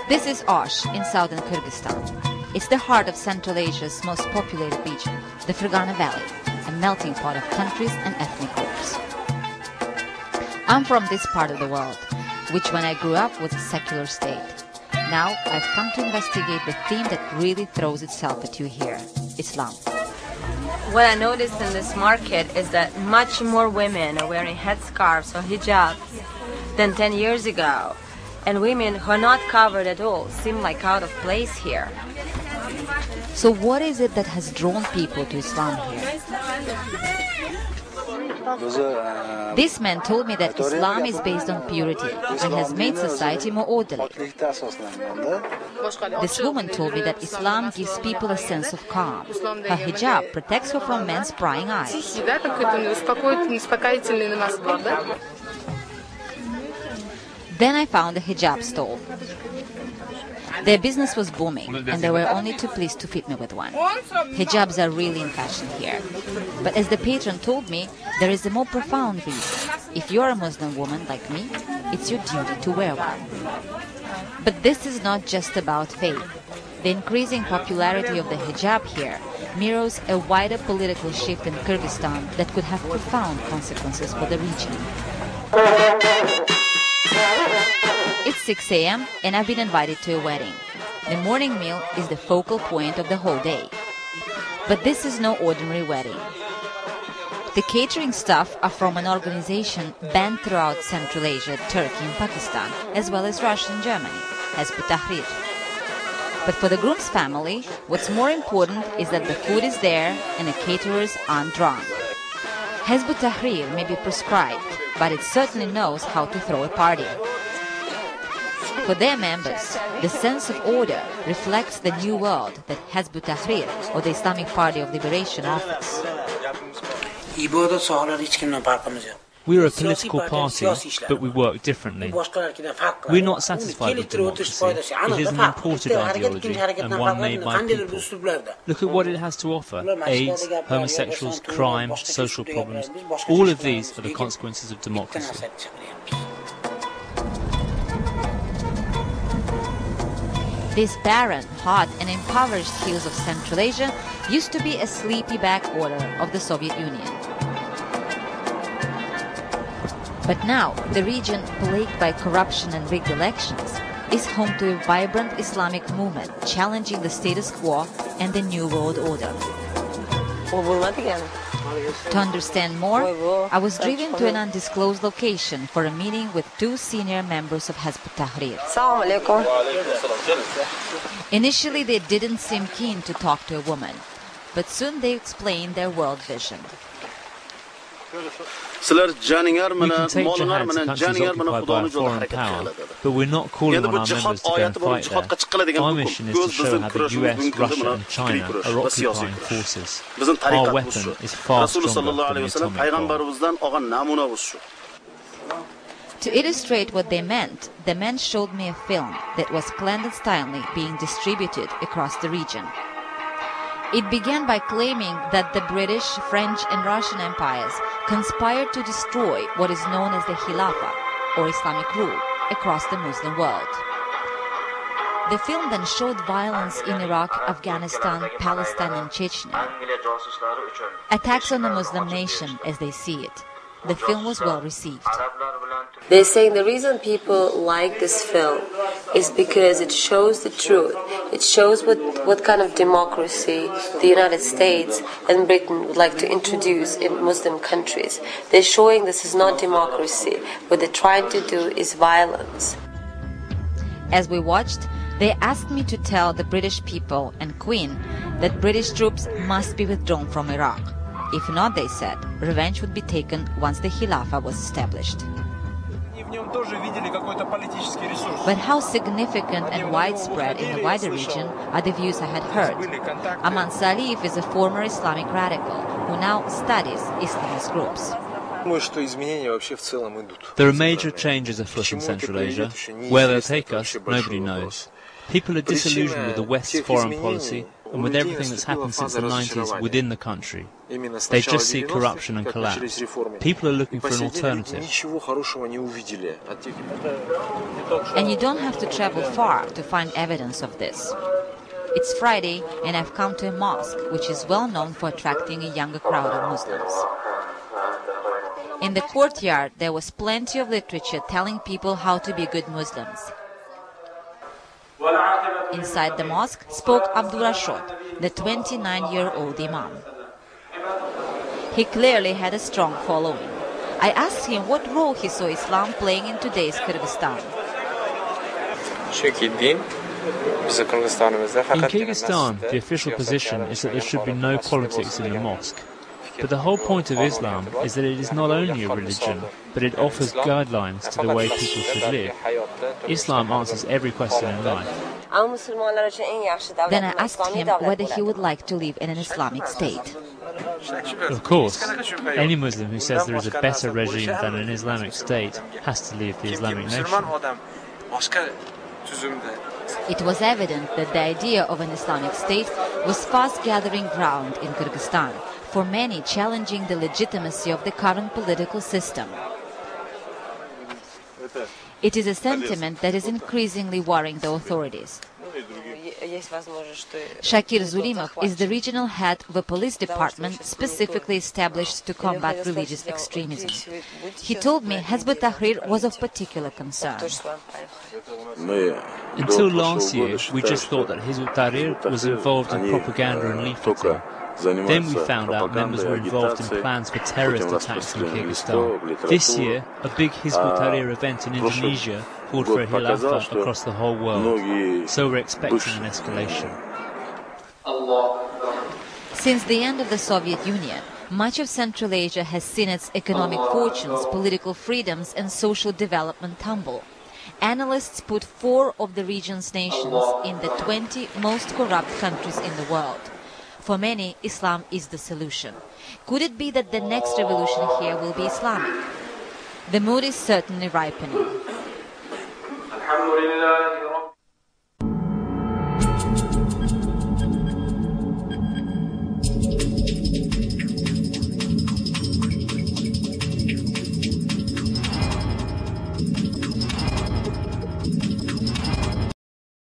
This is Osh in southern Kirgisistan. It's the heart of Central Asia's most populated region, the Fergana Valley, a melting pot of countries and ethnic groups. I'm from this part of the world, which when I grew up was a secular state. Now I've come to investigate the theme that really throws itself at you here, Islam. What I noticed in this market is that much more women are wearing headscarves or hijab than 10 years ago. And women who are not covered at all seem like out of place here. So what is it that has drawn people to Islam here? This man told me that Islam is based on purity and has made society more orderly. This woman told me that Islam gives people a sense of calm. Her hijab protects her from men's prying eyes. Then I found a hijab stall. Their business was booming, and they were only too pleased to fit me with one. Hijabs are really in fashion here. But as the patron told me, there is a more profound reason. If you're a Muslim woman like me, it's your duty to wear one. But this is not just about faith. The increasing popularity of the hijab here mirrors a wider political shift in Kyrgyzstan that could have profound consequences for the region. It's 6 a.m. and I've been invited to a wedding. The morning meal is the focal point of the whole day. But this is no ordinary wedding. The catering staff are from an organization banned throughout Central Asia, Turkey and Pakistan, as well as Russia and Germany, Hizb ut-Tahrir. But for the groom's family, what's more important is that the food is there and the caterers aren't drunk. Hizb ut-Tahrir may be proscribed, but it certainly knows how to throw a party. For their members, the sense of order reflects the new world that Hizb ut-Tahrir, or the Islamic Party of Liberation, offers. We are a political party, but we work differently. We're not satisfied with democracy. It is an imported ideology and one made by people. Look at what it has to offer: AIDS, homosexuals, crime, social problems. All of these are the consequences of democracy. This barren, hot and impoverished hills of Central Asia used to be a sleepy backwater of the Soviet Union. But now, the region, plagued by corruption and rigged elections, is home to a vibrant Islamic movement challenging the status quo and the New World Order. To understand more, I was driven to an undisclosed location for a meeting with two senior members of Hizb ut-Tahrir. Initially, they didn't seem keen to talk to a woman, but soon they explained their world vision. We can take jihad to countries occupied by a foreign power, but we're not calling on our members to go and fight there. Our mission is to show how the US, Russia and China are occupying forces. Our weapon is far stronger than the atomic bomb. To illustrate what they meant, the men showed me a film that was clandestinely being distributed across the region. It began by claiming that the British, French and Russian empires conspired to destroy what is known as the Khilafah, or Islamic rule, across the Muslim world. The film then showed violence in Iraq, Afghanistan, Palestine and Chechnya. Attacks on the Muslim nation as they see it. The film was well received. They're saying the reason people like this film is because it shows the truth. It shows what kind of democracy the United States and Britain would like to introduce in Muslim countries. They're showing this is not democracy. What they're trying to do is violence. As we watched, they asked me to tell the British people and Queen that British troops must be withdrawn from Iraq. If not, they said, revenge would be taken once the Khilafah was established. But how significant and widespread in the wider region are the views I had heard? Aman Salif is a former Islamic radical who now studies Islamist groups. There are major changes afoot in Central Asia. Where they'll take us, nobody knows. People are disillusioned with the West's foreign policy and with everything that's happened since the 90s within the country. They just see corruption and collapse. People are looking for an alternative. And you don't have to travel far to find evidence of this. It's Friday, and I've come to a mosque, which is well known for attracting a younger crowd of Muslims. In the courtyard, there was plenty of literature telling people how to be good Muslims. Inside the mosque spoke Abdurrashid, the 29-year-old imam. He clearly had a strong following. I asked him what role he saw Islam playing in today's Kyrgyzstan. In Kirgisistan, the official position is that there should be no politics in the mosque. But the whole point of Islam is that it is not only a religion, but it offers guidelines to the way people should live. Islam answers every question in life. Then I asked him whether he would like to live in an Islamic state. Of course, any Muslim who says there is a better regime than an Islamic state has to leave the Islamic nation. It was evident that the idea of an Islamic state was fast gathering ground in Kyrgyzstan, for many challenging the legitimacy of the current political system. It is a sentiment that is increasingly worrying the authorities. Shakir Zulimov is the regional head of a police department specifically established to combat religious extremism. He told me Hezb Tahrir was of particular concern. Until last year, we just thought that Hezb Tahrir was involved in propaganda and leafleting. Then we found out members were involved in plans for terrorist attacks in Kirgisistan. This year, a big Hizb Tahrir event in Indonesia called for a khilafah across the whole world. So we're expecting an escalation. Since the end of the Soviet Union, much of Central Asia has seen its economic fortunes, political freedoms and social development tumble. Analysts put 4 of the region's nations in the 20 most corrupt countries in the world. For many, Islam is the solution. Could it be that the next revolution here will be Islamic? The mood is certainly ripening.